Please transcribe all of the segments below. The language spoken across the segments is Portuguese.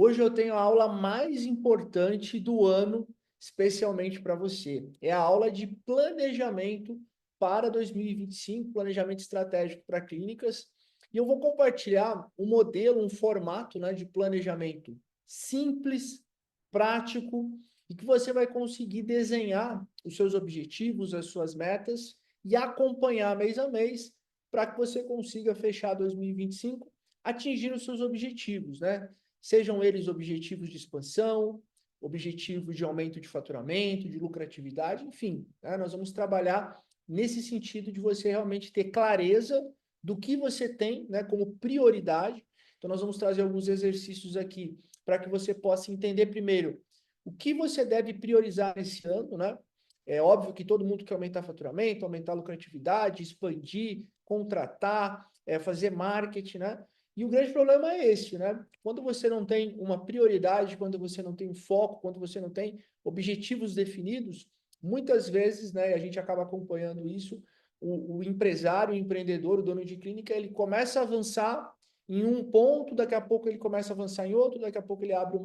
Hoje eu tenho a aula mais importante do ano, especialmente para você. É a aula de planejamento para 2025, planejamento estratégico para clínicas. E eu vou compartilhar um modelo, um formato, né, de planejamento simples, prático, e que você vai conseguir desenhar os seus objetivos, as suas metas e acompanhar mês a mês para que você consiga fechar 2025 atingindo os seus objetivos, né? Sejam eles objetivos de expansão, objetivos de aumento de faturamento, de lucratividade, enfim, né? Nós vamos trabalhar nesse sentido de você realmente ter clareza do que você tem, né, como prioridade. Então, nós vamos trazer alguns exercícios aqui para que você possa entender primeiro o que você deve priorizar nesse ano, né? É óbvio que todo mundo quer aumentar faturamento, aumentar a lucratividade, expandir, contratar, fazer marketing, né? E o grande problema é esse, né? Quando você não tem uma prioridade, quando você não tem um foco, quando você não tem objetivos definidos, muitas vezes, né, a gente acaba acompanhando isso, o empresário, o empreendedor, o dono de clínica, ele começa a avançar em um ponto, daqui a pouco ele começa a avançar em outro, daqui a pouco ele abre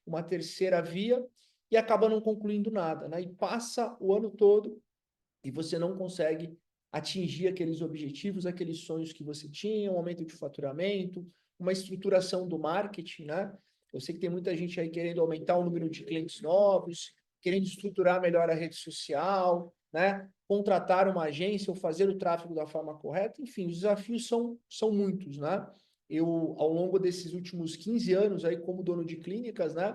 uma terceira via e acaba não concluindo nada, né? E passa o ano todo e você não consegue atingir aqueles objetivos, aqueles sonhos que você tinha, um aumento de faturamento, uma estruturação do marketing, né? Eu sei que tem muita gente aí querendo aumentar o número de clientes novos, querendo estruturar melhor a rede social, né? Contratar uma agência ou fazer o tráfego da forma correta. Enfim, os desafios são muitos, né? Eu, ao longo desses últimos 15 anos aí como dono de clínicas, né?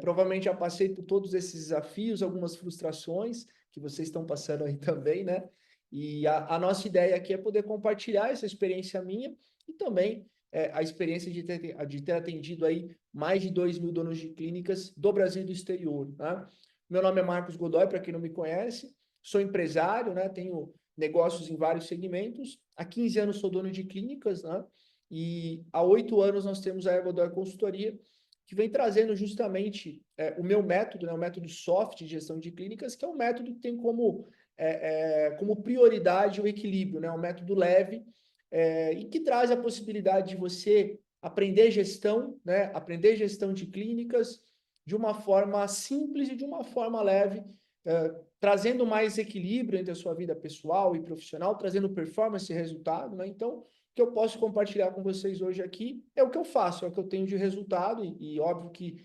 Provavelmente já passei por todos esses desafios, algumas frustrações, que vocês estão passando aí também, né? E a nossa ideia aqui é poder compartilhar essa experiência minha e também a experiência de ter atendido aí mais de 2.000 donos de clínicas do Brasil e do exterior, né? Meu nome é Marcos Godoy, para quem não me conhece, sou empresário, né? Tenho negócios em vários segmentos. Há 15 anos sou dono de clínicas, né? E há 8 anos nós temos a Godoy Consultoria, que vem trazendo justamente o meu método, né, o método soft de gestão de clínicas, que é um método que tem como prioridade o equilíbrio, né, um método leve e que traz a possibilidade de você aprender gestão, né, aprender gestão de clínicas de uma forma simples e de uma forma leve, trazendo mais equilíbrio entre a sua vida pessoal e profissional, trazendo performance e resultado, né? Então, que eu posso compartilhar com vocês hoje aqui é o que eu faço, é o que eu tenho de resultado, e óbvio que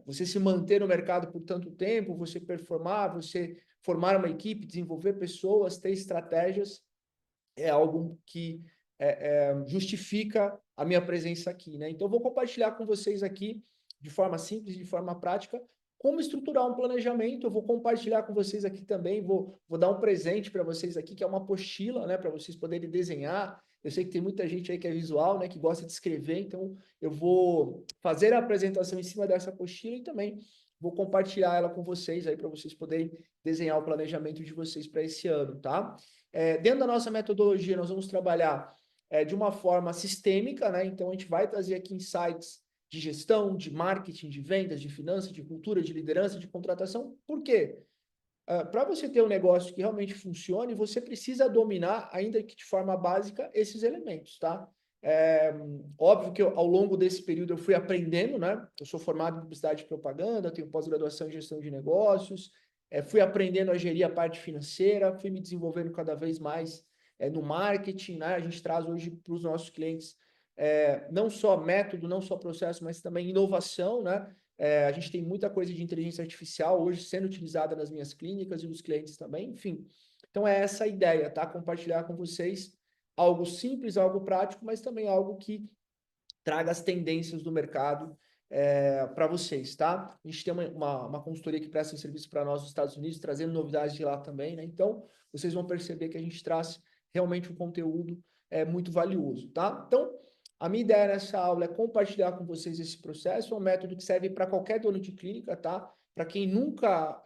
você se manter no mercado por tanto tempo, você performar, você formar uma equipe, desenvolver pessoas, ter estratégias, é algo que justifica a minha presença aqui, né? Então, eu vou compartilhar com vocês aqui, de forma simples, de forma prática, como estruturar um planejamento. Eu vou compartilhar com vocês aqui também, vou dar um presente para vocês aqui, que é uma apostila, né, para vocês poderem desenhar. Eu sei que tem muita gente aí que é visual, né, que gosta de escrever, então eu vou fazer a apresentação em cima dessa apostila e também vou compartilhar ela com vocês aí para vocês poderem desenhar o planejamento de vocês para esse ano, tá? Dentro da nossa metodologia, nós vamos trabalhar de uma forma sistêmica, né? Então, a gente vai trazer aqui insights de gestão, de marketing, de vendas, de finanças, de cultura, de liderança, de contratação. Por quê? Para você ter um negócio que realmente funcione, você precisa dominar, ainda que de forma básica, esses elementos, tá? É, óbvio que ao longo desse período eu fui aprendendo, né? Eu sou formado em publicidade e propaganda, tenho pós-graduação em gestão de negócios, fui aprendendo a gerir a parte financeira, fui me desenvolvendo cada vez mais no marketing, né? A gente traz hoje para os nossos clientes não só método, não só processo, mas também inovação, né? A gente tem muita coisa de inteligência artificial hoje sendo utilizada nas minhas clínicas e nos clientes também, enfim. Então é essa a ideia, tá? Compartilhar com vocês algo simples, algo prático, mas também algo que traga as tendências do mercado para vocês, tá? A gente tem uma consultoria que presta serviço para nós nos Estados Unidos, trazendo novidades de lá também, né? Então, vocês vão perceber que a gente traz realmente um conteúdo muito valioso, tá? Então, a minha ideia nessa aula é compartilhar com vocês esse processo, é um método que serve para qualquer dono de clínica, tá? Para quem nunca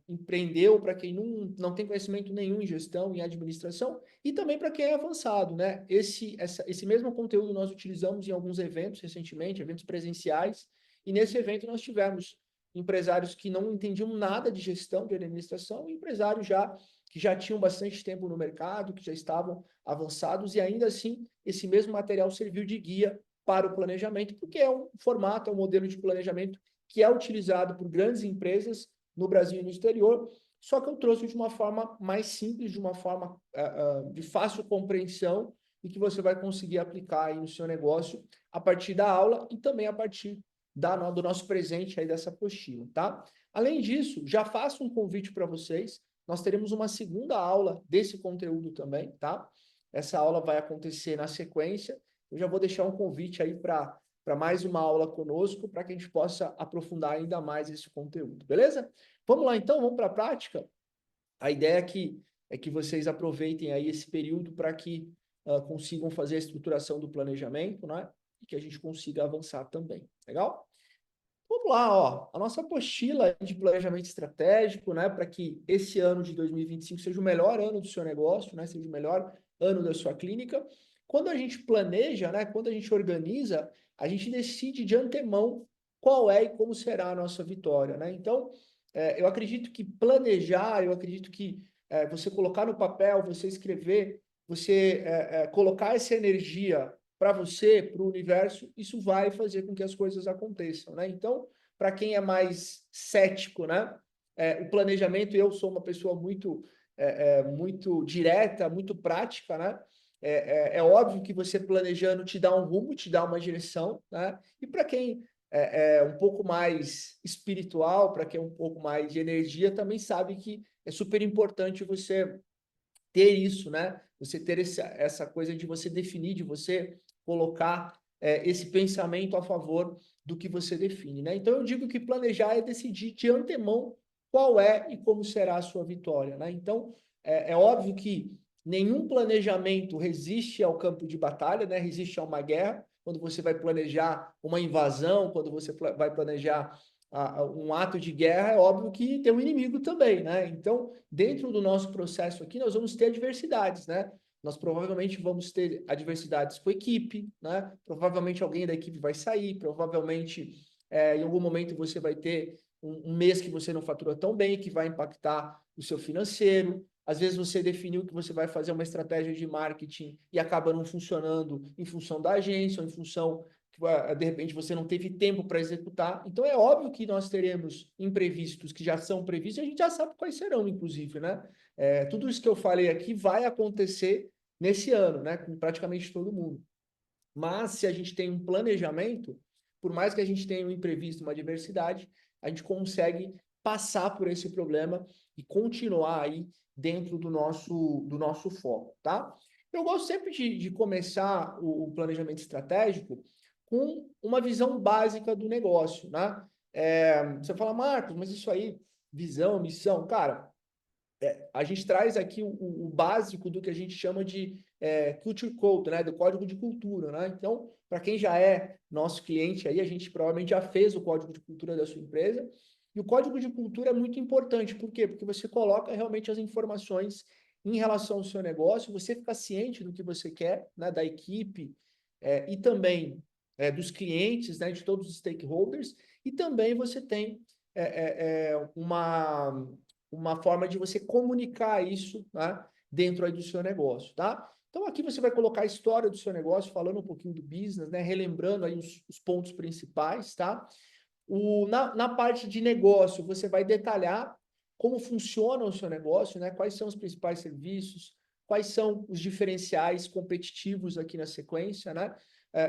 empreendeu, para quem não tem conhecimento nenhum em gestão, em administração, e também para quem é avançado, né? Esse mesmo conteúdo nós utilizamos em alguns eventos recentemente, eventos presenciais, e nesse evento nós tivemos empresários que não entendiam nada de gestão, de administração, e empresários que já tinham bastante tempo no mercado, que já estavam avançados, e ainda assim esse mesmo material serviu de guia para o planejamento, porque é um formato, é um modelo de planejamento que é utilizado por grandes empresas no Brasil e no exterior, só que eu trouxe de uma forma mais simples, de uma forma de fácil compreensão e que você vai conseguir aplicar aí no seu negócio a partir da aula e também a partir do nosso presente aí dessa apostila, tá? Além disso, já faço um convite para vocês, nós teremos uma segunda aula desse conteúdo também, tá? Essa aula vai acontecer na sequência, eu já vou deixar um convite aí para mais uma aula conosco, para que a gente possa aprofundar ainda mais esse conteúdo, beleza? Vamos lá então, vamos para a prática? A ideia é que vocês aproveitem aí esse período para que consigam fazer a estruturação do planejamento, né? E que a gente consiga avançar também, legal? Vamos lá, ó, a nossa apostila de planejamento estratégico, né, para que esse ano de 2025 seja o melhor ano do seu negócio, né, seja o melhor ano da sua clínica. Quando a gente planeja, né, quando a gente organiza, a gente decide de antemão qual é e como será a nossa vitória, né? Então, eu acredito que planejar, eu acredito que você colocar no papel, você escrever, você colocar essa energia para você, para o universo, isso vai fazer com que as coisas aconteçam, né? Então, para quem é mais cético, né? O planejamento, eu sou uma pessoa muito direta, muito prática, né? É óbvio que você planejando te dá um rumo, te dá uma direção, né? E para quem é um pouco mais espiritual, para quem é um pouco mais de energia, também sabe que é super importante você ter isso, né? Você ter essa coisa de você definir, de você colocar esse pensamento a favor do que você define, né? Então eu digo que planejar é decidir de antemão qual é e como será a sua vitória, né? Então é óbvio que nenhum planejamento resiste ao campo de batalha, né? Resiste a uma guerra. Quando você vai planejar uma invasão, quando você vai planejar um ato de guerra, é óbvio que tem um inimigo também, né? Então, dentro do nosso processo aqui, nós vamos ter adversidades, né? Nós provavelmente vamos ter adversidades com a equipe, né? Provavelmente alguém da equipe vai sair, provavelmente em algum momento você vai ter um mês que você não fatura tão bem, que vai impactar o seu financeiro. Às vezes você definiu que você vai fazer uma estratégia de marketing e acaba não funcionando em função da agência ou em função que de repente você não teve tempo para executar. Então é óbvio que nós teremos imprevistos que já são previstos e a gente já sabe quais serão, inclusive, né? Tudo isso que eu falei aqui vai acontecer nesse ano, né? Com praticamente todo mundo. Mas se a gente tem um planejamento, por mais que a gente tenha um imprevisto, uma adversidade, a gente consegue passar por esse problema e continuar aí dentro do nosso foco, tá? Eu gosto sempre de começar o planejamento estratégico com uma visão básica do negócio, né? Você fala, Marcos, mas isso aí, visão, missão, cara, a gente traz aqui o básico do que a gente chama de culture code, né? Do código de cultura, né? Então, para quem já é nosso cliente aí, a gente provavelmente já fez o código de cultura da sua empresa. E o código de cultura é muito importante. Por quê? Porque você coloca realmente as informações em relação ao seu negócio, você fica ciente do que você quer, né? Da equipe e também dos clientes, né? De todos os stakeholders. E também você tem uma forma de você comunicar isso, né, dentro aí do seu negócio, tá? Então aqui você vai colocar a história do seu negócio, falando um pouquinho do business, né, relembrando aí os pontos principais, tá? Na parte de negócio, você vai detalhar como funciona o seu negócio, né? Quais são os principais serviços, quais são os diferenciais competitivos aqui na sequência, né?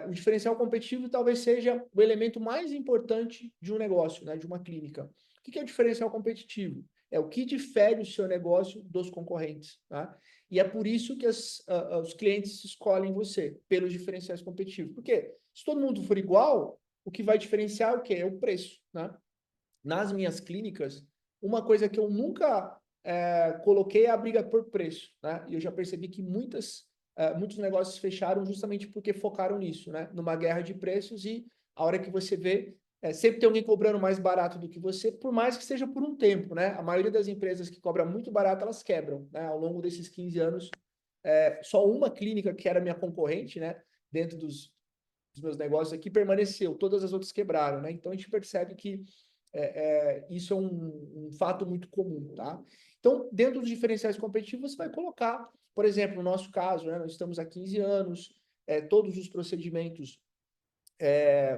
O diferencial competitivo talvez seja o elemento mais importante de um negócio, né? De uma clínica. O que é o diferencial competitivo? É o que difere o seu negócio dos concorrentes, tá? E é por isso que os clientes escolhem você, pelos diferenciais competitivos. Porque se todo mundo for igual, o que vai diferenciar é o quê? É o preço, né? Nas minhas clínicas, uma coisa que eu nunca coloquei é a briga por preço, né? E eu já percebi que muitos negócios fecharam justamente porque focaram nisso, né? Numa guerra de preços e a hora que você vê, sempre tem alguém cobrando mais barato do que você, por mais que seja por um tempo, né? A maioria das empresas que cobram muito barato, elas quebram, né? Ao longo desses 15 anos, só uma clínica que era minha concorrente, né? Dentro dos meus negócios aqui permaneceu, todas as outras quebraram, né? Então a gente percebe que isso é um fato muito comum, tá? Então, dentro dos diferenciais competitivos, você vai colocar, por exemplo, no nosso caso, né, nós estamos há 15 anos, todos os procedimentos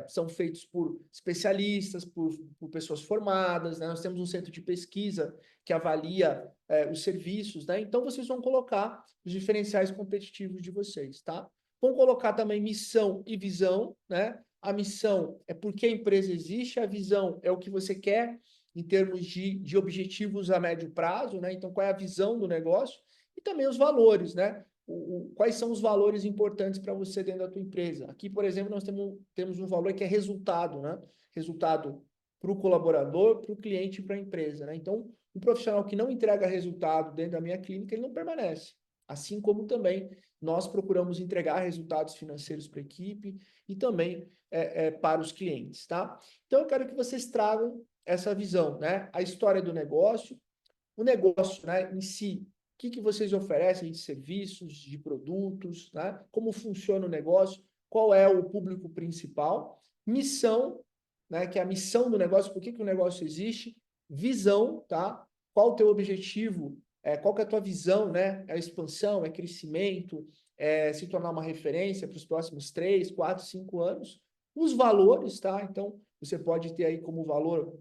são feitos por especialistas, por pessoas formadas, né? Nós temos um centro de pesquisa que avalia os serviços, né? Então, vocês vão colocar os diferenciais competitivos de vocês, tá? Vão colocar também missão e visão, né? A missão é por que a empresa existe, a visão é o que você quer em termos de objetivos a médio prazo, né? Então, qual é a visão do negócio? E também os valores, né? Quais são os valores importantes para você dentro da tua empresa. Aqui, por exemplo, nós temos um valor que é resultado, né? Resultado para o colaborador, para o cliente e para a empresa, né? Então, um profissional que não entrega resultado dentro da minha clínica, ele não permanece. Assim como também nós procuramos entregar resultados financeiros para a equipe e também para os clientes, tá? Então, eu quero que vocês tragam essa visão, né? A história do negócio, o negócio, né, em si, o que vocês oferecem de serviços, de produtos, né? Como funciona o negócio, qual é o público principal, missão, né, que é a missão do negócio, por que o negócio existe, visão, tá? Qual o teu objetivo, qual que é a tua visão, né? É expansão, é crescimento, é se tornar uma referência para os próximos 3, 4, 5 anos. Os valores, tá? Então, você pode ter aí como valor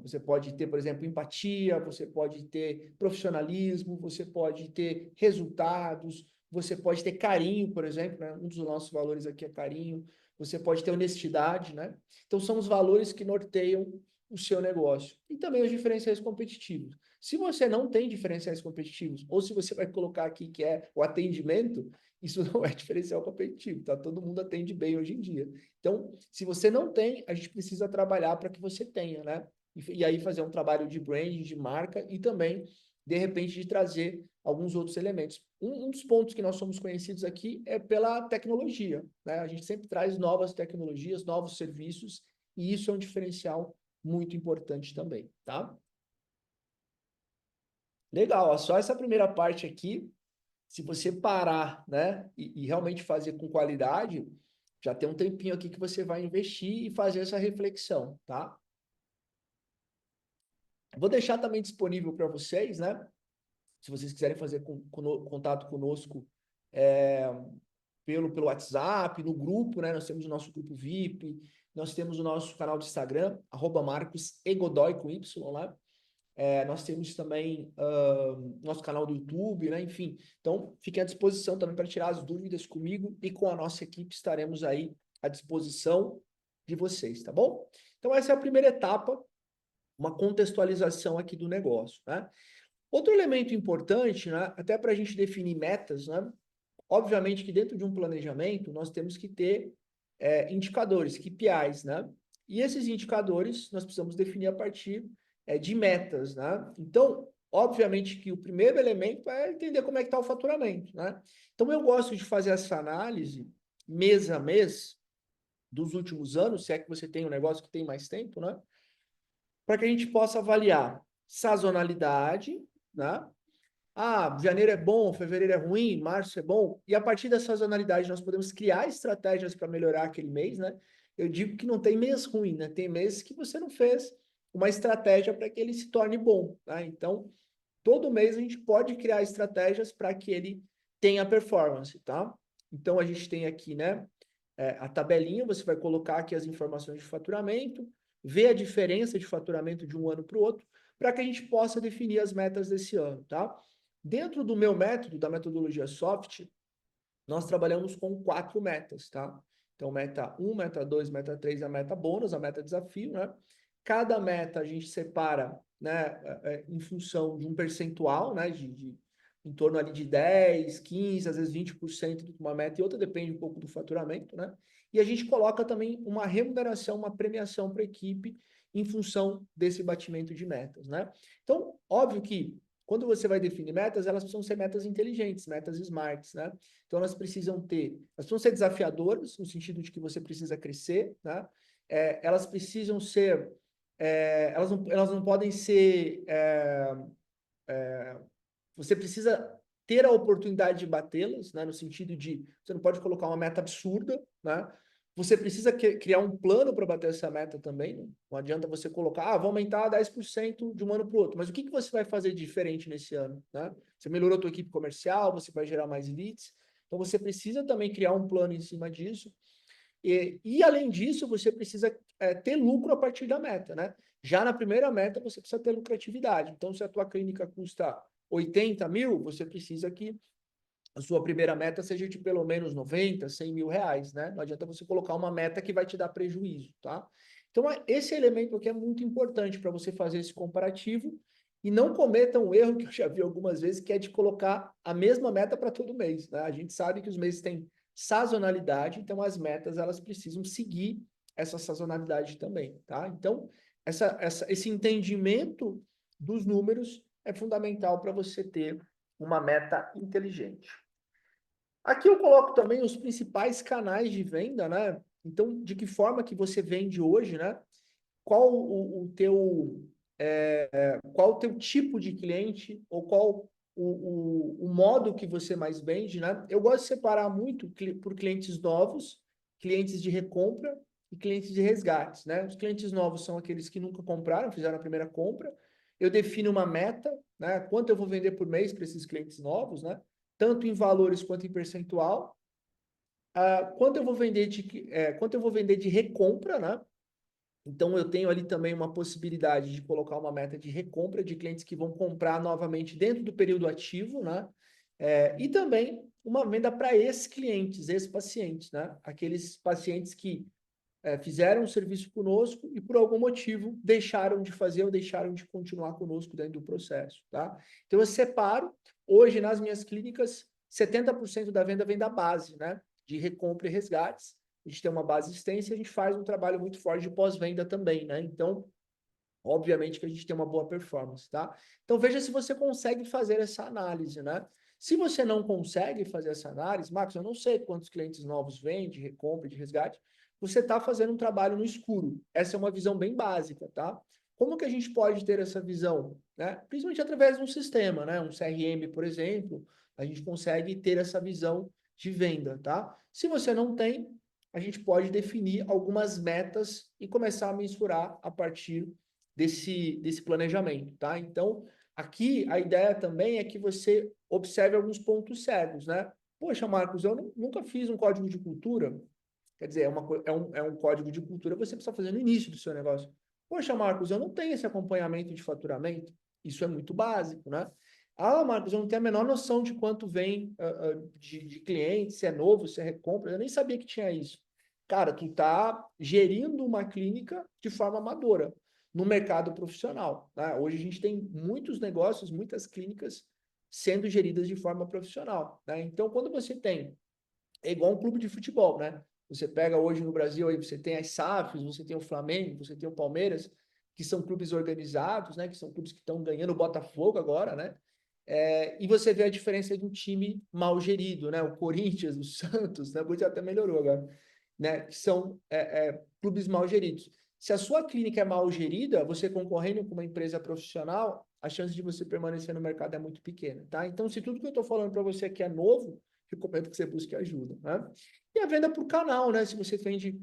você pode ter, por exemplo, empatia, você pode ter profissionalismo, você pode ter resultados, você pode ter carinho, por exemplo, né? Um dos nossos valores aqui é carinho, você pode ter honestidade, né? Então, são os valores que norteiam o seu negócio. E também os diferenciais competitivos. Se você não tem diferenciais competitivos, ou se você vai colocar aqui que é o atendimento, isso não é diferencial competitivo, tá? Todo mundo atende bem hoje em dia. Então, se você não tem, a gente precisa trabalhar para que você tenha, né? E aí fazer um trabalho de branding, de marca e também, de repente, de trazer alguns outros elementos. Um dos pontos que nós somos conhecidos aqui é pela tecnologia, né? A gente sempre traz novas tecnologias, novos serviços, e isso é um diferencial muito importante também, tá? Legal, ó, só essa primeira parte aqui, se você parar, né, e realmente fazer com qualidade, já tem um tempinho aqui que você vai investir e fazer essa reflexão, tá? Vou deixar também disponível para vocês, né? Se vocês quiserem fazer contato conosco é, pelo WhatsApp, no grupo, né? Nós temos o nosso grupo VIP, nós temos o nosso canal do Instagram, @marcosegodoy com Y lá. Nós temos também nosso canal do YouTube, né? Enfim, então fiquem à disposição também para tirar as dúvidas comigo e com a nossa equipe estaremos aí à disposição de vocês, tá bom? Então essa é a primeira etapa, uma contextualização aqui do negócio, né? Outro elemento importante, né? Até para a gente definir metas, né? Obviamente que dentro de um planejamento nós temos que ter indicadores, KPIs, né? E esses indicadores nós precisamos definir a partir de metas, né? Então, obviamente que o primeiro elemento é entender como é que está o faturamento, né? Então, eu gosto de fazer essa análise mês a mês dos últimos anos, se é que você tem um negócio que tem mais tempo, né? Para que a gente possa avaliar sazonalidade, né? Ah, janeiro é bom, fevereiro é ruim, março é bom. E a partir da sazonalidade nós podemos criar estratégias para melhorar aquele mês, né? Eu digo que não tem mês ruim, né? Tem meses que você não fez uma estratégia para que ele se torne bom, tá? Então, todo mês a gente pode criar estratégias para que ele tenha performance, tá? Então, a gente tem aqui, né, a tabelinha, você vai colocar aqui as informações de faturamento, ver a diferença de faturamento de um ano para o outro, para que a gente possa definir as metas desse ano, tá? Dentro do meu método, da metodologia Soft, nós trabalhamos com 4 metas, tá? Então, meta 1, meta 2, meta 3, a meta bônus, a meta desafio, né? Cada meta a gente separa, né, em função de um percentual, né, em torno ali de 10, 15, às vezes 20% de uma meta e outra, depende um pouco do faturamento, né? E a gente coloca também uma remuneração, uma premiação para a equipe em função desse batimento de metas, né? Então, óbvio que quando você vai definir metas, elas precisam ser metas inteligentes, metas smarts, né? Então, elas precisam ser desafiadoras, no sentido de que você precisa crescer, né? Elas precisam ser, elas não podem ser, você precisa ter a oportunidade de batê-las, né? No sentido de, você não pode colocar uma meta absurda, né? Você precisa criar um plano para bater essa meta também, né? Não adianta você colocar, vou aumentar 10% de um ano para o outro, mas o que você vai fazer de diferente nesse ano, né? Você melhorou a tua equipe comercial, você vai gerar mais leads, Então, você precisa também criar um plano em cima disso. Além disso, você precisa ter lucro a partir da meta, né? Já na primeira meta, você precisa ter lucratividade. Então, se a tua clínica custa 80 mil, você precisa que a sua primeira meta seja de pelo menos 90, 100 mil reais, né? Não adianta você colocar uma meta que vai te dar prejuízo, tá? Então, esse elemento aqui é muito importante para você fazer esse comparativo e não cometa um erro que eu já vi algumas vezes, que é de colocar a mesma meta para todo mês, né? A gente sabe que os meses têm sazonalidade, então as metas elas precisam seguir essa sazonalidade também, tá? Então, esse entendimento dos números é fundamental para você ter uma meta inteligente. Aqui eu coloco também os principais canais de venda, né? Então, de que forma que você vende hoje, né? Qual qual o teu tipo de cliente ou qual o modo que você mais vende, né? Eu gosto de separar muito por clientes novos, clientes de recompra e clientes de resgates, né? Os clientes novos são aqueles que nunca compraram, fizeram a primeira compra. Eu defino uma meta, né? Quanto eu vou vender por mês para esses clientes novos, né? Tanto em valores quanto em percentual. Quanto eu vou vender quanto eu vou vender de recompra, né? Então, eu tenho ali também uma possibilidade de colocar uma meta de recompra de clientes que vão comprar novamente dentro do período ativo, né? E também uma venda para esses clientes, esses pacientes, né? Aqueles pacientes que fizeram o serviço conosco e por algum motivo deixaram de fazer ou deixaram de continuar conosco dentro do processo, tá? Então, eu separo, hoje nas minhas clínicas, 70% da venda vem da base, né? De recompra e resgates. A gente tem uma base extensa e a gente faz um trabalho muito forte de pós-venda também, né? Então, obviamente que a gente tem uma boa performance, tá? Então, veja se você consegue fazer essa análise, né? Se você não consegue fazer essa análise, Marcos, eu não sei quantos clientes novos vem de recompra, de resgate, você está fazendo um trabalho no escuro. Essa é uma visão bem básica, tá? Como que a gente pode ter essa visão, né? Principalmente através de um sistema, né? Um CRM, por exemplo, a gente consegue ter essa visão de venda, tá? Se você não tem, a gente pode definir algumas metas e começar a mensurar a partir desse planejamento, tá? Então, aqui a ideia também é que você observe alguns pontos cegos, né? Poxa, Marcos, eu nunca fiz um código de cultura. Quer dizer, é um código de cultura que você precisa fazer no início do seu negócio. Poxa, Marcos, eu não tenho esse acompanhamento de faturamento. Isso é muito básico, né? Ah, Marcos, eu não tenho a menor noção de quanto vem de clientes, se é novo, se é recompra. Eu nem sabia que tinha isso. Cara, tu tá gerindo uma clínica de forma amadora no mercado profissional, tá? Hoje a gente tem muitos negócios, muitas clínicas sendo geridas de forma profissional, né? Então, quando você tem, é igual um clube de futebol, né? Você pega hoje no Brasil, aí você tem as SAFs, você tem o Flamengo, você tem o Palmeiras, que são clubes organizados, né? Que são clubes que estão ganhando o Botafogo agora, né? E você vê a diferença de um time mal gerido, né? O Corinthians, o Santos, né? O Corinthians até melhorou agora, né? Que são clubes mal geridos. Se a sua clínica é mal gerida, você concorrendo com uma empresa profissional, a chance de você permanecer no mercado é muito pequena, tá? Então, se tudo que eu estou falando para você aqui é novo, recomendo que você busque ajuda, né? E a venda por canal, né? Se você vende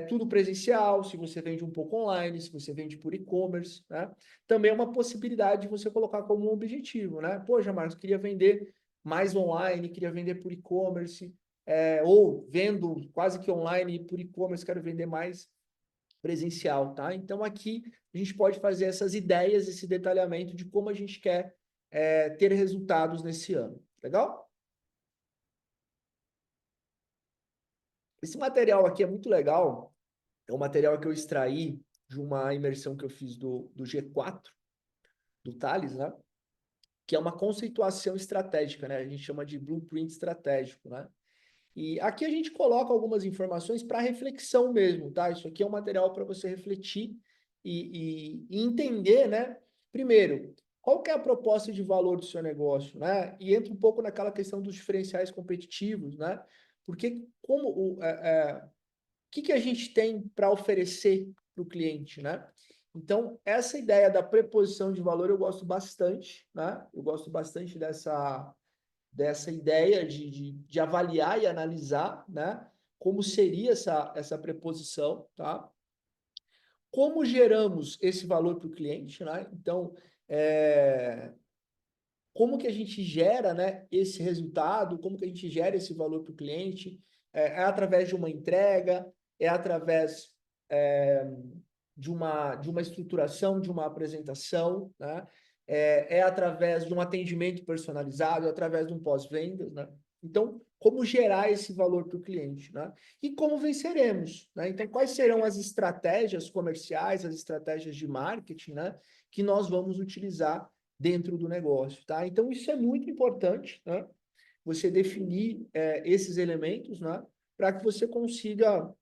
tudo presencial, se você vende um pouco online, se você vende por e-commerce, né? Também é uma possibilidade de você colocar como um objetivo, né? Poxa, Marcos, queria vender mais online, queria vender por e-commerce, ou vendo quase que online e por e-commerce, quero vender mais presencial, tá? Então aqui a gente pode fazer essas ideias, esse detalhamento de como a gente quer ter resultados nesse ano. Legal? Esse material aqui é muito legal. É um material que eu extraí de uma imersão que eu fiz do G4, do Thales, né? Que é uma conceituação estratégica, né? A gente chama de blueprint estratégico, né? E aqui a gente coloca algumas informações para reflexão mesmo, tá? Isso aqui é um material para você refletir e entender, né? Primeiro, qual que é a proposta de valor do seu negócio, né? E entra um pouco naquela questão dos diferenciais competitivos, né? Porque o que a gente tem para oferecer para o cliente, né? Então, essa ideia da preposição de valor eu gosto bastante, né? Eu gosto bastante dessa ideia de avaliar e analisar, né? Como seria essa preposição, tá? Como geramos esse valor para o cliente, né? Então, como que a gente gera, né, esse resultado, como que a gente gera esse valor para o cliente, é através de uma entrega, é através de uma estruturação, de uma apresentação, né? É através de um atendimento personalizado, é através de um pós-vendas, né? Então, como gerar esse valor para o cliente, né? E como venceremos, né? Então, quais serão as estratégias comerciais, as estratégias de marketing, né? Que nós vamos utilizar dentro do negócio, tá? Então, isso é muito importante, né? Você definir esses elementos, né? Para que você consiga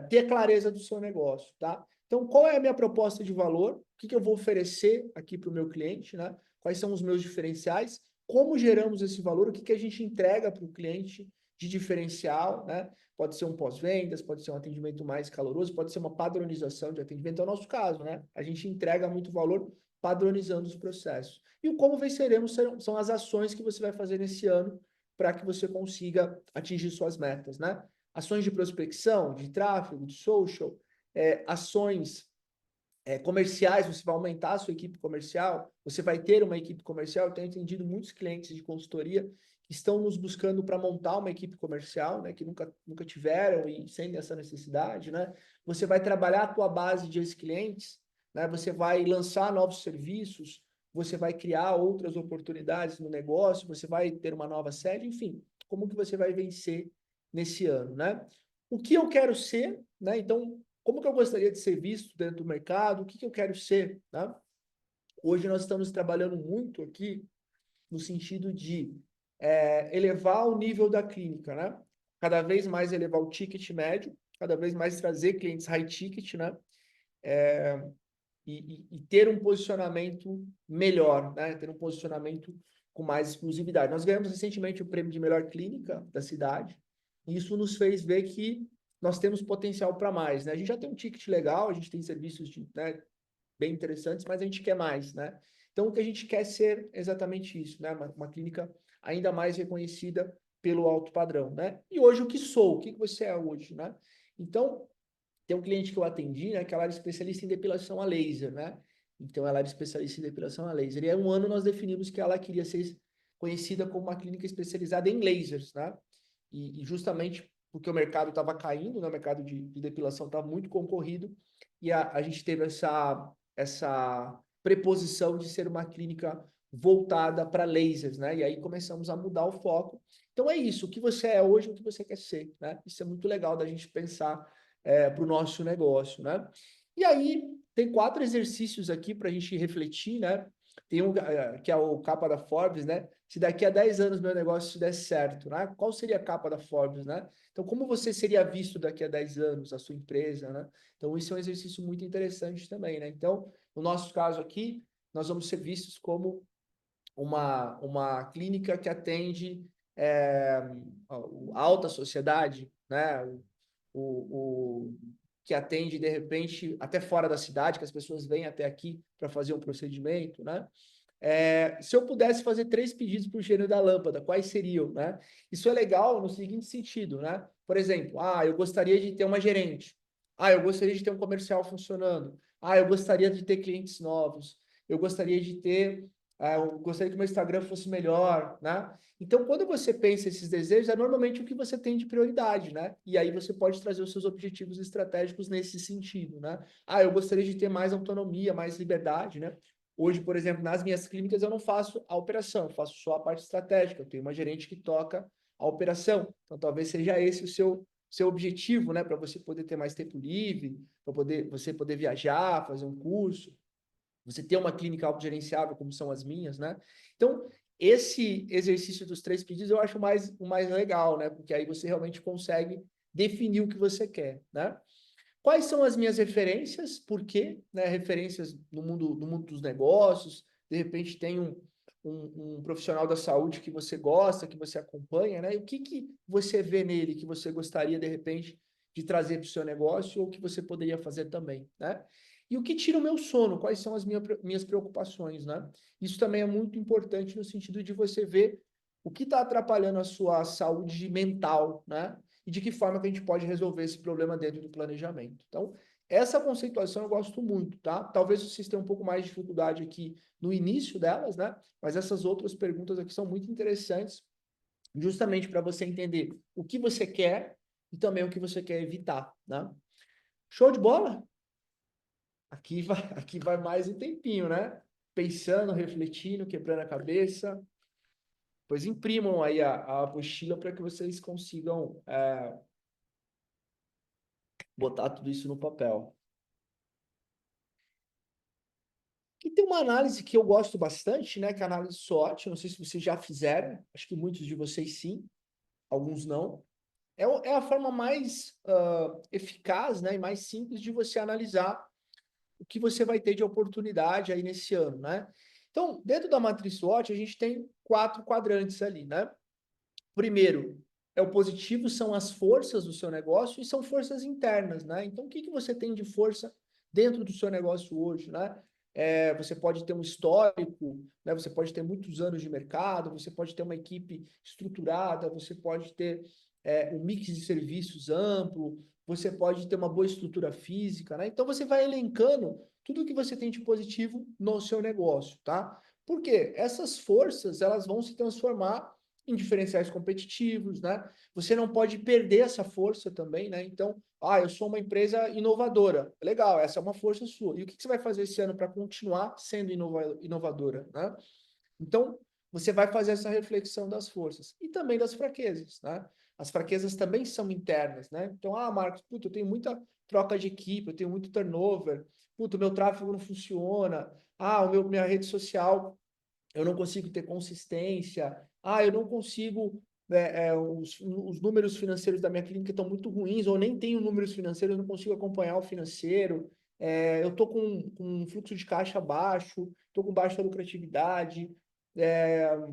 ter clareza do seu negócio, tá? Então, qual é a minha proposta de valor? O que eu vou oferecer aqui para o meu cliente, né? Quais são os meus diferenciais? Como geramos esse valor? O que a gente entrega para o cliente de diferencial, né? Pode ser um pós-vendas, pode ser um atendimento mais caloroso, pode ser uma padronização de atendimento. É o nosso caso, né? A gente entrega muito valor padronizando os processos. E o como venceremos são as ações que você vai fazer nesse ano para que você consiga atingir suas metas, né? Ações de prospecção, de tráfego, de social, ações comerciais, você vai aumentar a sua equipe comercial, você vai ter uma equipe comercial. Eu tenho entendido muitos clientes de consultoria que estão nos buscando para montar uma equipe comercial, né, que nunca tiveram e sem essa necessidade, né? Você vai trabalhar a tua base de ex-clientes, né? Você vai lançar novos serviços, você vai criar outras oportunidades no negócio, você vai ter uma nova sede, enfim, como que você vai vencer nesse ano, né? O que eu quero ser, né? Então, como que eu gostaria de ser visto dentro do mercado? O que eu quero ser, tá? Hoje nós estamos trabalhando muito aqui no sentido de elevar o nível da clínica, né? Cada vez mais elevar o ticket médio, cada vez mais trazer clientes high ticket, né? E ter um posicionamento melhor, né? Ter um posicionamento com mais exclusividade. Nós ganhamos recentemente o prêmio de melhor clínica da cidade, e isso nos fez ver que nós temos potencial para mais, né? A gente já tem um ticket legal, a gente tem serviços né, bem interessantes, mas a gente quer mais, né? Então, o que a gente quer ser exatamente isso, né? Uma clínica ainda mais reconhecida pelo alto padrão, né? E hoje, o que sou? O que você é hoje, né? Então, tem um cliente que eu atendi, né, que ela era especialista em depilação a laser, né? Então, ela era especialista em depilação a laser. E há um ano nós definimos que ela queria ser conhecida como uma clínica especializada em lasers, né? E justamente porque o mercado estava caindo, né? O mercado de depilação estava muito concorrido, e a gente teve essa preposição de ser uma clínica voltada para lasers, né? E aí começamos a mudar o foco. Então é isso, o que você é hoje, o que você quer ser, né? Isso é muito legal da gente pensar para o nosso negócio, né? E aí, tem 4 exercícios aqui para a gente refletir, né? Tem um que é o capa da Forbes, né? Se daqui a 10 anos meu negócio desse certo, né? Qual seria a capa da Forbes, né? Então, como você seria visto daqui a 10 anos, a sua empresa, né? Então, isso é um exercício muito interessante também, né? Então, no nosso caso aqui, nós vamos ser vistos como uma clínica que atende a alta sociedade, né? O, que atende, de repente, até fora da cidade, que as pessoas vêm até aqui para fazer um procedimento, né? Se eu pudesse fazer 3 pedidos para o gênio da lâmpada, quais seriam, né? Isso é legal no seguinte sentido, né? Por exemplo, eu gostaria de ter uma gerente. Eu gostaria de ter um comercial funcionando. Eu gostaria de ter clientes novos. Eu gostaria de ter, eu gostaria que o meu Instagram fosse melhor, né? Então, quando você pensa esses desejos, é normalmente o que você tem de prioridade, né? E aí você pode trazer os seus objetivos estratégicos nesse sentido, né? Eu gostaria de ter mais autonomia, mais liberdade, né? Hoje, por exemplo, nas minhas clínicas eu não faço a operação, eu faço só a parte estratégica. Eu tenho uma gerente que toca a operação. Então, talvez seja esse o seu objetivo, né? Para você poder ter mais tempo livre, para você poder viajar, fazer um curso, você ter uma clínica autogerenciável, como são as minhas, né? Então, esse exercício dos 3 pedidos eu acho o mais legal, né? Porque aí você realmente consegue definir o que você quer, né? Quais são as minhas referências? Por quê? Né? Referências no mundo dos negócios. De repente tem um profissional da saúde que você gosta, que você acompanha, né? E o que você vê nele que você gostaria, de repente, de trazer para o seu negócio ou que você poderia fazer também, né? E o que tira o meu sono? Quais são as minhas preocupações, né? Isso também é muito importante no sentido de você ver o que está atrapalhando a sua saúde mental, né? E de que forma que a gente pode resolver esse problema dentro do planejamento. Então, Essa conceituação eu gosto muito, tá? Talvez vocês tenham um pouco mais de dificuldade aqui no início delas, né? Mas essas outras perguntas aqui são muito interessantes, justamente para você entender o que você quer e também o que você quer evitar, né? Show de bola? Aqui vai mais um tempinho, né? Pensando, refletindo, quebrando a cabeça. Pois imprimam aí a apostila para que vocês consigam botar tudo isso no papel. E tem uma análise que eu gosto bastante, né? Que é a análise SWOT. Não sei se vocês já fizeram, acho que muitos de vocês sim, alguns não. É a forma mais eficaz, né? E mais simples de você analisar o que você vai ter de oportunidade aí nesse ano, né? Então, dentro da matriz SWOT, a gente tem 4 quadrantes ali, né? Primeiro, é o positivo, são as forças do seu negócio e são forças internas, né? Então, o que você tem de força dentro do seu negócio hoje, né? Você pode ter um histórico, né? Você pode ter muitos anos de mercado, você pode ter uma equipe estruturada, você pode ter um mix de serviços amplo, você pode ter uma boa estrutura física, né? Então, você vai elencando tudo que você tem de positivo no seu negócio, tá? Por quê? Essas forças, elas vão se transformar em diferenciais competitivos, né? Você não pode perder essa força também, né? Então, eu sou uma empresa inovadora. Legal, essa é uma força sua. E o que você vai fazer esse ano para continuar sendo inovadora, né? Então, você vai fazer essa reflexão das forças e também das fraquezas, né? As fraquezas também são internas, né? Então, Marcos, puta, eu tenho muita troca de equipe, eu tenho muito turnover, puta, o meu tráfego não funciona, minha rede social eu não consigo ter consistência, eu não consigo, os números financeiros da minha clínica estão muito ruins, ou nem tenho números financeiros, eu não consigo acompanhar o financeiro, eu estou com um fluxo de caixa baixo, estou com baixa lucratividade,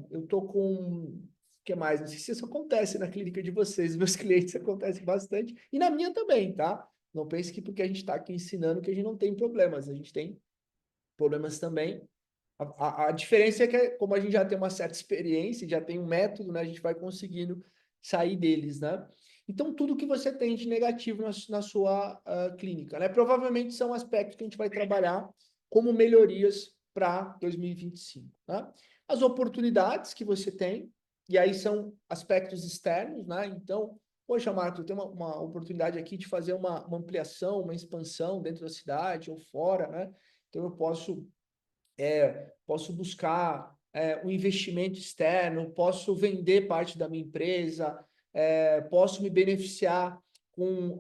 eu estou com. O que mais? Não sei se isso acontece na clínica de vocês, meus clientes acontece bastante, e na minha também, tá? Não pense que porque a gente está aqui ensinando que a gente não tem problemas, a gente tem problemas também. A diferença é que, como a gente já tem uma certa experiência, já tem um método, né, a gente vai conseguindo sair deles, né? Então, tudo que você tem de negativo na sua clínica, né? Provavelmente são aspectos que a gente vai trabalhar como melhorias para 2025, né? As oportunidades que você tem, e aí são aspectos externos, né? Então, poxa, Marcos, eu tenho uma oportunidade aqui de fazer uma ampliação, uma expansão dentro da cidade ou fora, né? Então, eu posso buscar um investimento externo, posso vender parte da minha empresa, posso me beneficiar com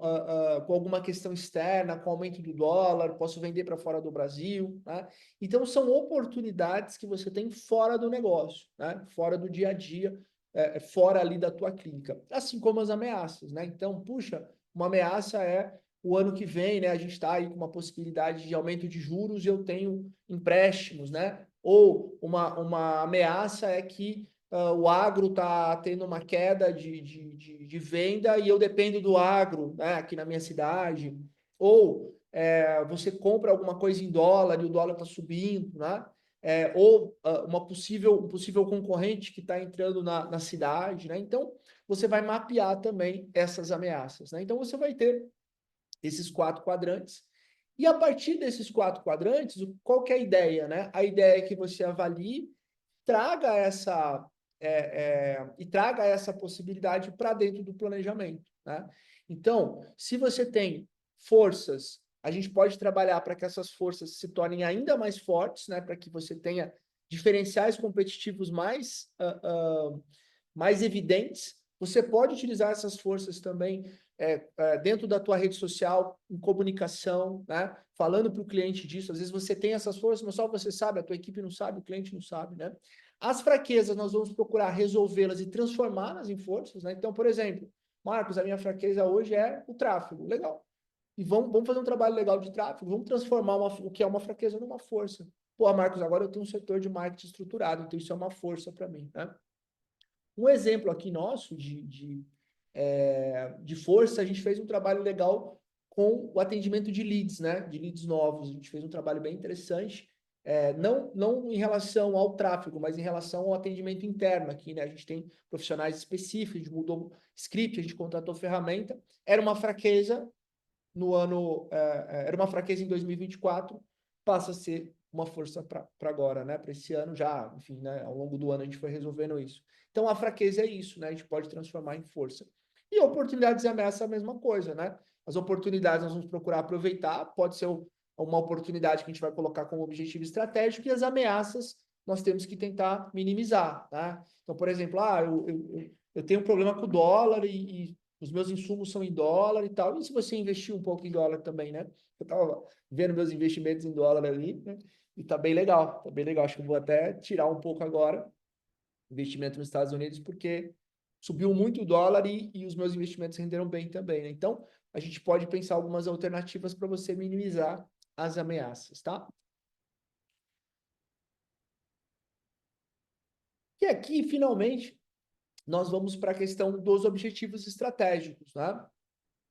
alguma questão externa, com aumento do dólar, posso vender para fora do Brasil, né? Então, são oportunidades que você tem fora do negócio, né? Fora do dia a dia, fora ali da tua clínica. Assim como as ameaças, né? Então, puxa, uma ameaça é o ano que vem, né, a gente está aí com uma possibilidade de aumento de juros e eu tenho empréstimos, né? Ou uma ameaça é que o agro está tendo uma queda de venda e eu dependo do agro, né, aqui na minha cidade. Ou você compra alguma coisa em dólar e o dólar está subindo, né? Ou um possível concorrente que está entrando na cidade, né? Então, você vai mapear também essas ameaças, né? Então, você vai ter esses 4 quadrantes. E a partir desses 4 quadrantes, qual que é a ideia, né? A ideia é que você avalie, traga essa e traga essa possibilidade para dentro do planejamento, né? Então, se você tem forças, a gente pode trabalhar para que essas forças se tornem ainda mais fortes, né? Para que você tenha diferenciais competitivos mais evidentes. Você pode utilizar essas forças também dentro da tua rede social, em comunicação, né? Falando para o cliente disso. Às vezes você tem essas forças, mas só você sabe, a tua equipe não sabe, o cliente não sabe, né? As fraquezas, nós vamos procurar resolvê-las e transformá-las em forças, né? Então, por exemplo, Marcos, a minha fraqueza hoje é o tráfego. Legal. E vamos fazer um trabalho legal de tráfego, vamos transformar o que é uma fraqueza numa força. Pô, Marcos, agora eu tenho um setor de marketing estruturado, então isso é uma força para mim, né? Um exemplo aqui nosso de força, a gente fez um trabalho legal com o atendimento de leads, né? De leads novos. A gente fez um trabalho bem interessante, não em relação ao tráfego, mas em relação ao atendimento interno aqui, né? A gente tem profissionais específicos, a gente mudou script, a gente contratou ferramenta. Era uma fraqueza, no ano, era uma fraqueza em 2024, passa a ser uma força para agora, né? Para esse ano já, enfim, né? Ao longo do ano a gente foi resolvendo isso. Então a fraqueza é isso, né? A gente pode transformar em força. E oportunidades e ameaças é a mesma coisa, né? As oportunidades nós vamos procurar aproveitar, pode ser uma oportunidade que a gente vai colocar como objetivo estratégico, e as ameaças nós temos que tentar minimizar, tá? Então, por exemplo, eu tenho um problema com o dólar e os meus insumos são em dólar e tal. E se você investir um pouco em dólar também, né? Eu estava vendo meus investimentos em dólar ali, né? E tá bem legal, tá bem legal. Acho que eu vou até tirar um pouco agora investimento nos Estados Unidos, porque subiu muito o dólar e os meus investimentos renderam bem também, né? Então, a gente pode pensar algumas alternativas para você minimizar as ameaças, tá? E aqui, finalmente, nós vamos para a questão dos objetivos estratégicos, né?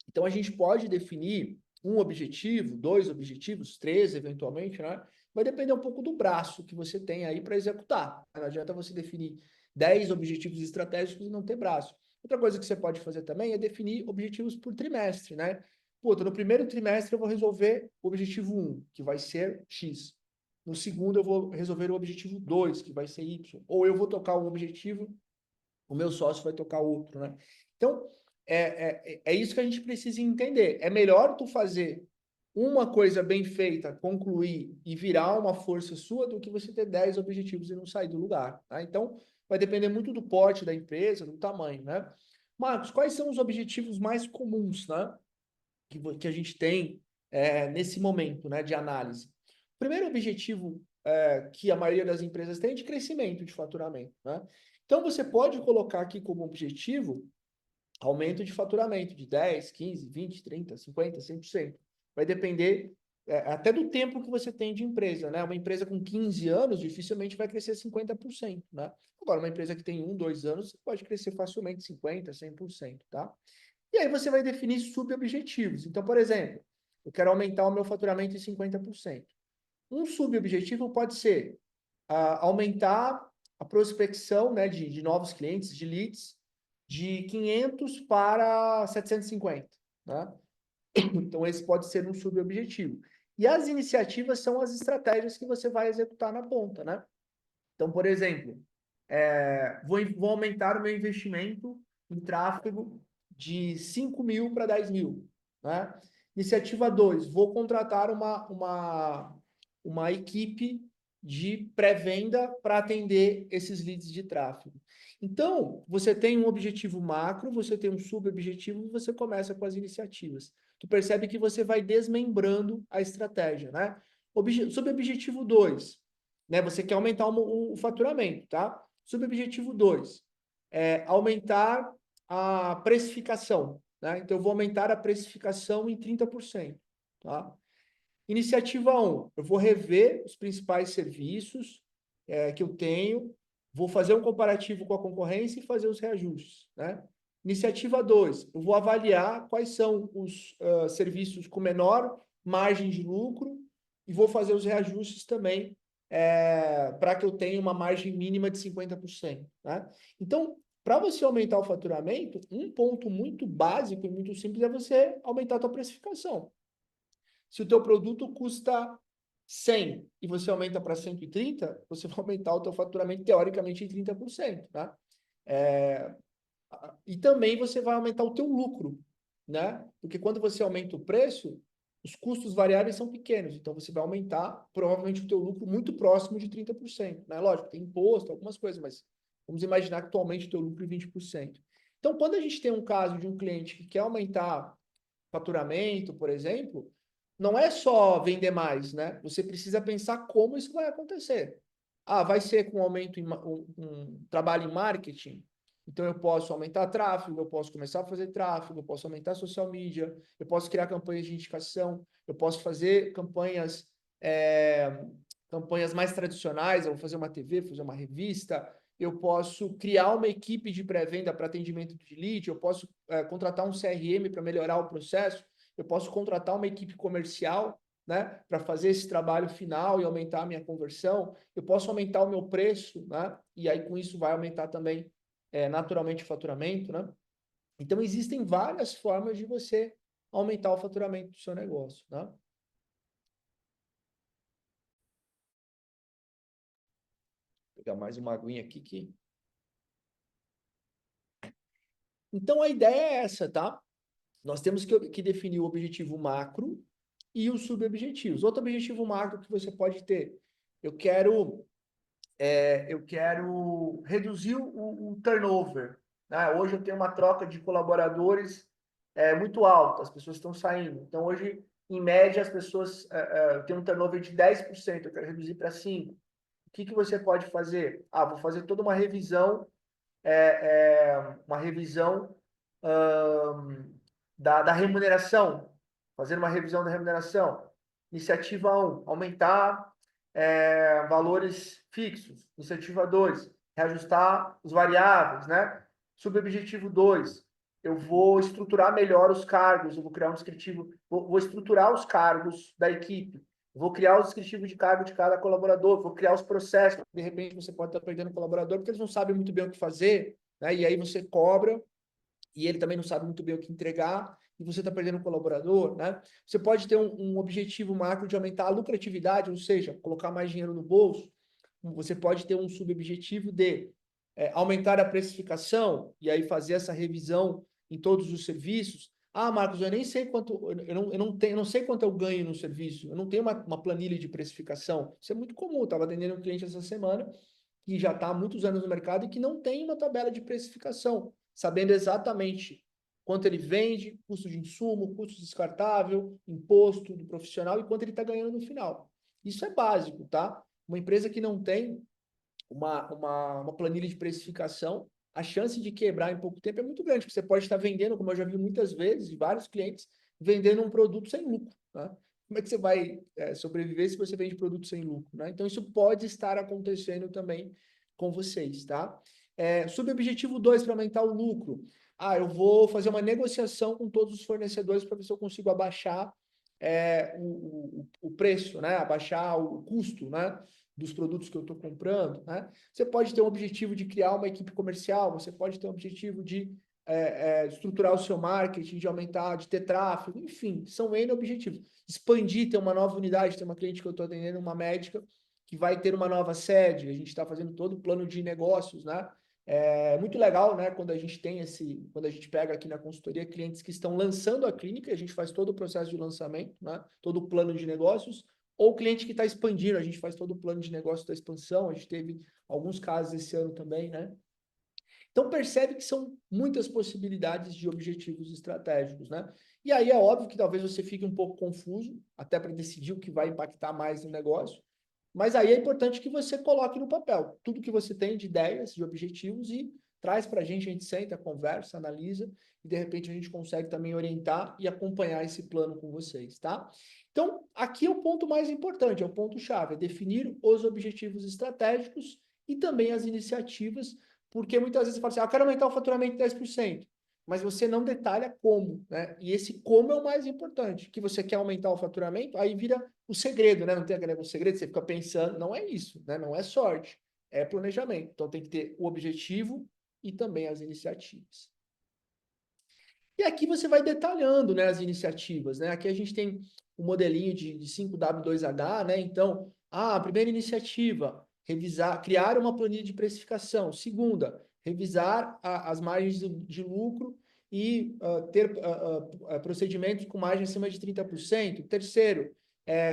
Então, a gente pode definir um objetivo, dois objetivos, três, eventualmente, né? Vai depender um pouco do braço que você tem aí para executar. Não adianta você definir 10 objetivos estratégicos e não ter braço. Outra coisa que você pode fazer também é definir objetivos por trimestre, né? Puta, no primeiro trimestre eu vou resolver o objetivo um, que vai ser X. No segundo eu vou resolver o objetivo 2, que vai ser Y. Ou eu vou tocar um objetivo, o meu sócio vai tocar outro, né? Então, é isso que a gente precisa entender. É melhor tu fazer uma coisa bem feita, concluir e virar uma força sua do que você ter 10 objetivos e não sair do lugar, tá? Então, vai depender muito do porte da empresa, do tamanho, né? Marcos, quais são os objetivos mais comuns, né? Que a gente tem nesse momento, né, de análise? O primeiro objetivo que a maioria das empresas tem é de crescimento de faturamento, né? Então, você pode colocar aqui como objetivo aumento de faturamento de 10, 15, 20, 30, 50, 100%. Vai depender até do tempo que você tem de empresa, né? Uma empresa com 15 anos dificilmente vai crescer 50%, né? Agora, uma empresa que tem 1, 2 anos pode crescer facilmente 50, 100%, tá? E aí você vai definir subobjetivos. Então, por exemplo, eu quero aumentar o meu faturamento em 50%. Um subobjetivo pode ser aumentar a prospecção, né, de novos clientes, de leads, de 500 para 750, né? Então, esse pode ser um subobjetivo. E as iniciativas são as estratégias que você vai executar na ponta, né? Então, por exemplo, vou aumentar o meu investimento em tráfego de 5 mil para 10 mil, né? Iniciativa 2, vou contratar uma equipe de pré-venda para atender esses leads de tráfego. Então, você tem um objetivo macro, você tem um subobjetivo, e você começa com as iniciativas. Tu percebe que você vai desmembrando a estratégia, né? Subobjetivo 2, né? Você quer aumentar o faturamento, tá? Subobjetivo 2, aumentar a precificação, né? Então, eu vou aumentar a precificação em 30%, tá? Iniciativa 1, eu vou rever os principais serviços que eu tenho, vou fazer um comparativo com a concorrência e fazer os reajustes, né? Iniciativa 2, eu vou avaliar quais são os serviços com menor margem de lucro e vou fazer os reajustes também para que eu tenha uma margem mínima de 50%, né? Então, para você aumentar o faturamento, um ponto muito básico e muito simples é você aumentar a tua precificação. Se o teu produto custa 100 e você aumenta para 130, você vai aumentar o teu faturamento teoricamente em 30%, tá? É, e também você vai aumentar o teu lucro, né? Porque quando você aumenta o preço, os custos variáveis são pequenos, então você vai aumentar provavelmente o teu lucro muito próximo de 30%, né? Lógico, tem imposto, algumas coisas, mas vamos imaginar que atualmente o teu lucro é 20%. Então, quando a gente tem um caso de um cliente que quer aumentar faturamento, por exemplo, não é só vender mais, né? Você precisa pensar como isso vai acontecer. Ah, vai ser com aumento em um trabalho em marketing. Então eu posso aumentar tráfego, eu posso começar a fazer tráfego, eu posso aumentar social media, eu posso criar campanhas de indicação, eu posso fazer campanhas mais tradicionais, eu vou fazer uma TV, fazer uma revista, eu posso criar uma equipe de pré-venda para atendimento de lead, eu posso contratar um CRM para melhorar o processo, eu posso contratar uma equipe comercial, né, para fazer esse trabalho final e aumentar a minha conversão, eu posso aumentar o meu preço, né, e aí com isso vai aumentar também, naturalmente, o faturamento, né? Então, existem várias formas de você, aumentar o faturamento do seu negócio, né? Vou pegar mais uma aguinha aqui que... Então, a ideia é essa, tá? Nós temos que definir o objetivo macro e os subobjetivos. Outro objetivo macro que você pode ter, eu quero reduzir o turnover, né? Hoje eu tenho uma troca de colaboradores muito alta, as pessoas estão saindo. Então, hoje, em média, as pessoas têm um turnover de 10%, eu quero reduzir para 5%. O que você pode fazer? Vou fazer toda uma revisão da remuneração, fazer uma revisão da remuneração. Iniciativa 1, aumentar valores fixos. Iniciativa 2, reajustar os variáveis, né? Subobjetivo 2, eu vou estruturar melhor os cargos, eu vou criar um descritivo, vou estruturar os cargos da equipe, vou criar os descritivos de cargo de cada colaborador, vou criar os processos. De repente, você pode estar perdendo colaborador porque eles não sabem muito bem o que fazer, né? E aí você cobra e ele também não sabe muito bem o que entregar, e você está perdendo um colaborador, né? Você pode ter um objetivo macro de aumentar a lucratividade, ou seja, colocar mais dinheiro no bolso. Você pode ter um subobjetivo de aumentar a precificação, e aí fazer essa revisão em todos os serviços. Marcos, eu nem sei quanto, eu não sei quanto eu ganho no serviço, eu não tenho uma planilha de precificação. Isso é muito comum, eu estava atendendo um cliente essa semana, que já está há muitos anos no mercado e que não tem uma tabela de precificação, sabendo exatamente quanto ele vende, custo de insumo, custo descartável, imposto do profissional e quanto ele está ganhando no final. Isso é básico, tá? Uma empresa que não tem uma planilha de precificação, a chance de quebrar em pouco tempo é muito grande, porque você pode estar vendendo, como eu já vi muitas vezes, de vários clientes, vendendo um produto sem lucro, né? Como é que você vai sobreviver se você vende produto sem lucro, né? Então, isso pode estar acontecendo também com vocês, tá? Subobjetivo 2 para aumentar o lucro. Eu vou fazer uma negociação com todos os fornecedores para ver se eu consigo abaixar o preço, né? Abaixar o custo, né? Dos produtos que eu estou comprando, né? Você pode ter um objetivo de criar uma equipe comercial, você pode ter um objetivo de estruturar o seu marketing, de aumentar, de ter tráfego, enfim, são N objetivos. Expandir, ter uma nova unidade, tem uma cliente que eu estou atendendo, uma médica, que vai ter uma nova sede, a gente está fazendo todo o plano de negócios, né? É muito legal, né? Quando a gente pega aqui na consultoria clientes que estão lançando a clínica, a gente faz todo o processo de lançamento, né? Todo o plano de negócios, ou cliente que está expandindo, a gente faz todo o plano de negócio da expansão, a gente teve alguns casos esse ano também, né? Então percebe que são muitas possibilidades de objetivos estratégicos, né? E aí é óbvio que talvez você fique um pouco confuso, até para decidir o que vai impactar mais no negócio, mas aí é importante que você coloque no papel tudo que você tem de ideias, de objetivos e traz para a gente senta, conversa, analisa e de repente a gente consegue também orientar e acompanhar esse plano com vocês, tá? Então, aqui é o ponto mais importante, é o ponto-chave, é definir os objetivos estratégicos e também as iniciativas, porque muitas vezes você fala assim, eu quero aumentar o faturamento em 10%, mas você não detalha como, né? E esse como é o mais importante, que você quer aumentar o faturamento, aí vira o segredo, né? Não tem aquele segredo, você fica pensando, não é isso, né? Não é sorte, é planejamento. Então tem que ter o objetivo e também as iniciativas. E aqui você vai detalhando, né, as iniciativas, né? Aqui a gente tem um modelinho de 5W2H, né? Então, a primeira iniciativa, revisar, criar uma planilha de precificação. Segunda, revisar as margens de lucro e ter procedimentos com margem acima de 30%. Terceiro,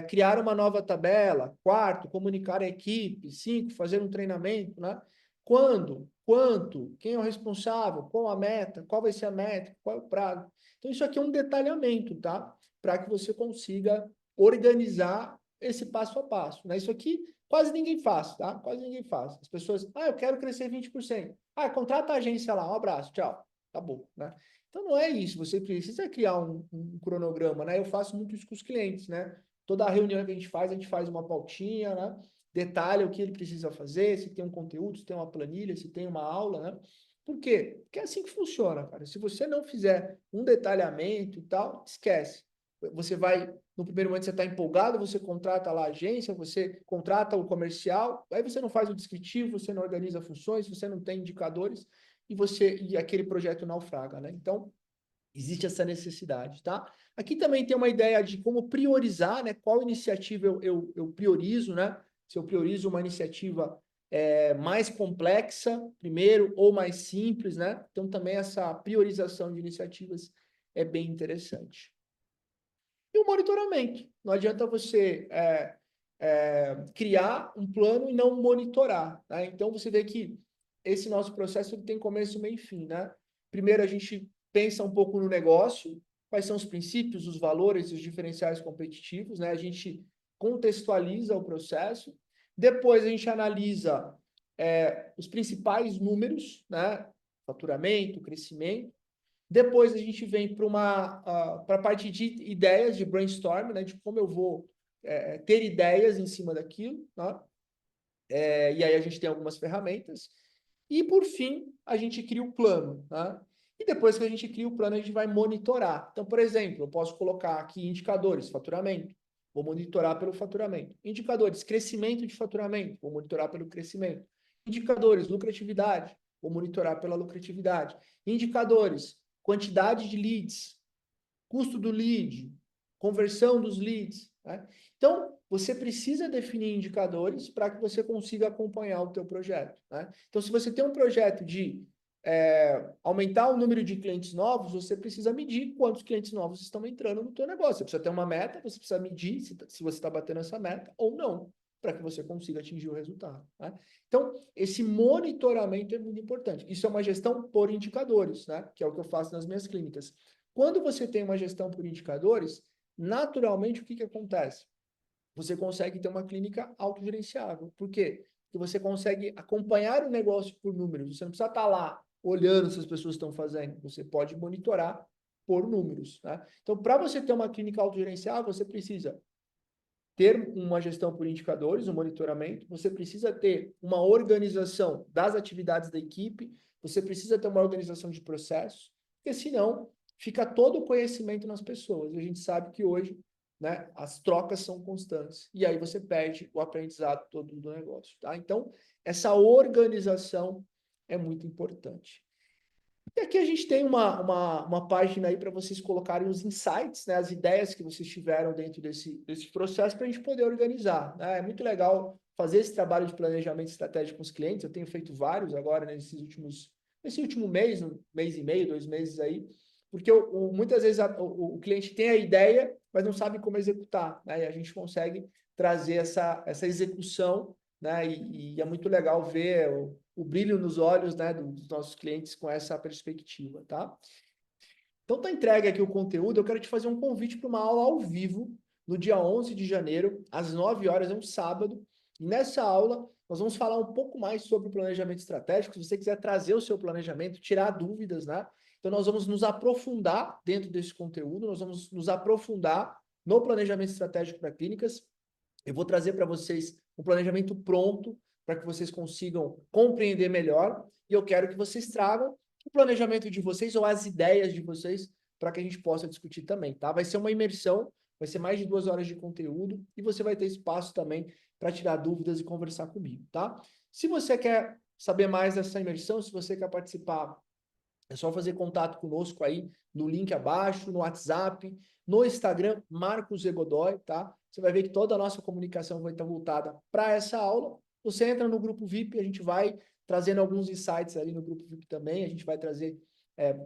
criar uma nova tabela. Quarto, comunicar a equipe. Cinco, fazer um treinamento, né? Quando? Quanto? Quem é o responsável? Qual a meta? Qual vai ser a meta? Qual é o prazo? Então, isso aqui é um detalhamento, tá? Para que você consiga organizar esse passo a passo, né? Isso aqui quase ninguém faz, tá? Quase ninguém faz. As pessoas, eu quero crescer 20%. Contrata a agência lá, um abraço, tchau. Acabou, né? Então, não é isso. Você precisa criar um cronograma, né? Eu faço muito isso com os clientes, né? Toda reunião que a gente faz uma pautinha, né? Detalha o que ele precisa fazer, se tem um conteúdo, se tem uma planilha, se tem uma aula, né? Por quê? Porque é assim que funciona, cara. Se você não fizer um detalhamento e tal, esquece. Você vai, no primeiro momento você está empolgado, você contrata lá a agência, você contrata o comercial, aí você não faz o descritivo, você não organiza funções, você não tem indicadores e aquele projeto naufraga, né? Então, Existe essa necessidade, tá? Aqui também tem uma ideia de como priorizar, né? Qual iniciativa eu priorizo, né? Se eu priorizo uma iniciativa mais complexa primeiro ou mais simples, né? Então também essa priorização de iniciativas é bem interessante. E o monitoramento. Não adianta você criar um plano e não monitorar, né? Então você vê que esse nosso processo ele tem começo, meio e fim, né? Primeiro a gente pensa um pouco no negócio, quais são os princípios, os valores, os diferenciais competitivos, né? A gente contextualiza o processo. Depois a gente analisa os principais números, né? Faturamento, crescimento. Depois a gente vem para a parte de ideias, de brainstorm, né? De como eu vou ter ideias em cima daquilo, né? E aí a gente tem algumas ferramentas. E, por fim, a gente cria o plano, né? E depois que a gente cria o plano, a gente vai monitorar. Então, por exemplo, eu posso colocar aqui indicadores, faturamento, vou monitorar pelo faturamento. Indicadores, crescimento de faturamento, vou monitorar pelo crescimento. Indicadores, lucratividade, vou monitorar pela lucratividade. Indicadores, quantidade de leads, custo do lead, conversão dos leads, né? Então, você precisa definir indicadores para que você consiga acompanhar o teu projeto, né? Então, se você tem um projeto de aumentar o número de clientes novos, você precisa medir quantos clientes novos estão entrando no teu negócio. Você precisa ter uma meta, você precisa medir se você está batendo essa meta ou não, para que você consiga atingir o resultado, né? Então, esse monitoramento é muito importante. Isso é uma gestão por indicadores, né? Que é o que eu faço nas minhas clínicas. Quando você tem uma gestão por indicadores, naturalmente, o que acontece? Você consegue ter uma clínica autogerenciável. Por quê? Porque você consegue acompanhar o negócio por números. Você não precisa estar lá olhando se as pessoas estão fazendo. Você pode monitorar por números, né? Então, para você ter uma clínica autogerenciável, você precisa ter uma gestão por indicadores, um monitoramento, você precisa ter uma organização das atividades da equipe, você precisa ter uma organização de processos, porque senão fica todo o conhecimento nas pessoas. E a gente sabe que hoje, né, as trocas são constantes. E aí você perde o aprendizado todo do negócio, tá? Então, essa organização é muito importante. E aqui a gente tem uma página aí para vocês colocarem os insights, né, as ideias que vocês tiveram dentro desse processo para a gente poder organizar, né? É muito legal fazer esse trabalho de planejamento estratégico com os clientes. Eu tenho feito vários agora, né, nesse último mês, um mês e meio, 2 meses aí, porque muitas vezes o cliente tem a ideia, mas não sabe como executar, né? E a gente consegue trazer essa execução, né? E é muito legal ver o brilho nos olhos, né, dos nossos clientes com essa perspectiva, tá? Então tá entregue aqui o conteúdo. Eu quero te fazer um convite para uma aula ao vivo no dia 11 de janeiro, às 9 horas, é um sábado. E nessa aula nós vamos falar um pouco mais sobre o planejamento estratégico. Se você quiser trazer o seu planejamento, tirar dúvidas, né? Então nós vamos nos aprofundar dentro desse conteúdo, nós vamos nos aprofundar no planejamento estratégico para clínicas. Eu vou trazer para vocês um planejamento pronto para que vocês consigam compreender melhor. E eu quero que vocês tragam o planejamento de vocês ou as ideias de vocês para que a gente possa discutir também, tá? Vai ser uma imersão, vai ser mais de 2 horas de conteúdo e você vai ter espaço também para tirar dúvidas e conversar comigo, tá? Se você quer saber mais dessa imersão, se você quer participar, é só fazer contato conosco aí no link abaixo, no WhatsApp, no Instagram, Marcos E. Godoy, tá? Você vai ver que toda a nossa comunicação vai estar voltada para essa aula. Você entra no grupo VIP, a gente vai trazendo alguns insights ali no grupo VIP também, a gente vai trazer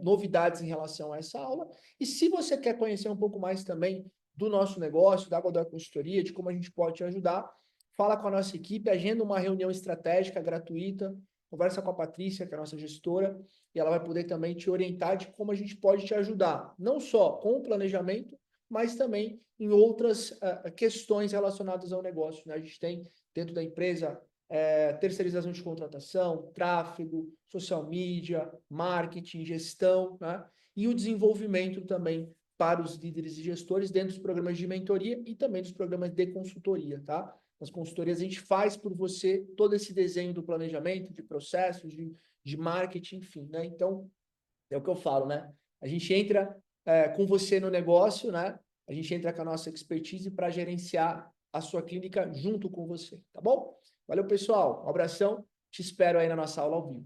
novidades em relação a essa aula. E se você quer conhecer um pouco mais também do nosso negócio, da Godoy Consultoria, de como a gente pode te ajudar, fala com a nossa equipe, agenda uma reunião estratégica gratuita, conversa com a Patrícia, que é a nossa gestora, e ela vai poder também te orientar de como a gente pode te ajudar, não só com o planejamento, mas também em outras questões relacionadas ao negócio, né? A gente tem dentro da empresa terceirização de contratação, tráfego, social media, marketing, gestão, né? E o desenvolvimento também para os líderes e gestores dentro dos programas de mentoria e também dos programas de consultoria, tá? Nas consultorias a gente faz por você todo esse desenho do planejamento, de processos, de marketing, enfim, né? Então, é o que eu falo, né? A gente entra com você no negócio, né? A gente entra com a nossa expertise para gerenciar a sua clínica junto com você, tá bom? Valeu, pessoal. Um abração. Te espero aí na nossa aula ao vivo.